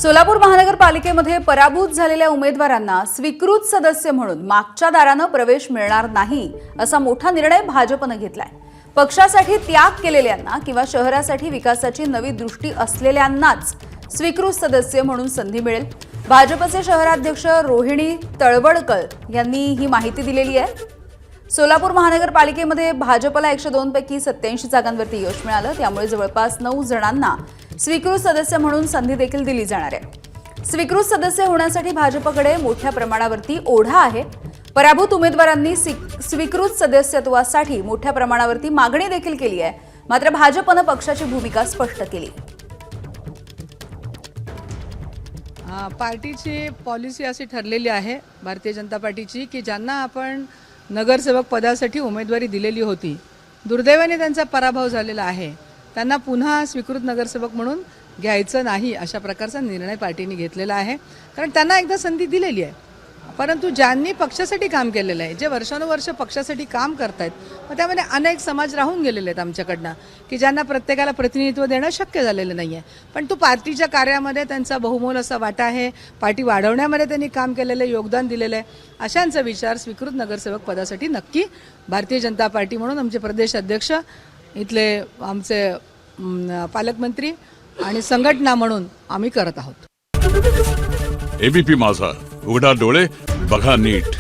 सोलापूर महानगरपालिकेमध्ये पराभूत झालेल्या उमेदवारांना स्वीकृत सदस्य म्हणून मागच्या दारानं प्रवेश मिळणार नाही असा मोठा निर्णय भाजपने घेतलाय। पक्षासाठी त्याग केलेल्यांना किंवा शहरासाठी विकासाची नवी दृष्टी असलेल्यांनाच स्वीकृत सदस्य म्हणून संधी मिळेल। भाजपचे शहराध्यक्ष रोहिणी तळवडकर यांनी ही माहिती दिलेली आहे। सोलापूर महानगरपालिकेमध्ये भाजपला 102 पैकी 87 जागांवरती यश मिळालं, त्यामुळे जवळपास 9 जणांना स्वीकृत सदस्य म्हणून संधी देखील दिली जाणार आहे। स्वीकृत सदस्य होण्यासाठी भाजपकडे मोठ्या प्रमाणावरती ओढा आहे। पराभूत उमेदवारांनी स्वीकृत सदस्यत्वासाठी मोठ्या प्रमाणावरती मागणी देखील केली आहे, मात्र भाजपने पक्षाची भूमिका स्पष्ट केली। पार्टीची पॉलिसी अशी ठरलेली आहे भारतीय जनता पार्टीची की ज्यांना आपण नगरसेवक पदासाठी उमेदवारी दिलेली होती, दुर्दैवाने त्यांचा पराभव झालेला आहे, त्यांना पुन्हा स्वीकृत नगरसेवक म्हणून घ्यायचं नाही अशा प्रकारचा निर्णय पार्टीने घेतलेला आहे। कारण त्यांना एकदा संधी दिलेली आहे, परंतु ज्यांनी पक्षासाठी काम केलेलं आहे, जे वर्षानुवर्ष पक्षासाठी काम करतायत, मग त्यामध्ये अनेक समाज राहून गेलेले आहेत आमच्याकडनं की ज्यांना प्रत्येकाला प्रतिनिधित्व देणं शक्य झालेलं नाही आहे, पण तो पार्टीच्या कार्यामध्ये त्यांचा बहुमोल असा वाटा आहे, पार्टी वाढवण्यामध्ये त्यांनी काम केलेलं आहे, योगदान दिलेलं आहे। अशांचा विचार स्वीकृत नगरसेवक पदासाठी नक्की भारतीय जनता पार्टी म्हणून आमचे प्रदेश अध्यक्ष, इथले आमचे पालकमंत्री आणि संघटना म्हणून आम्ही करत आहोत। एबीपी माझा, उघडा डोळे बघा नीट।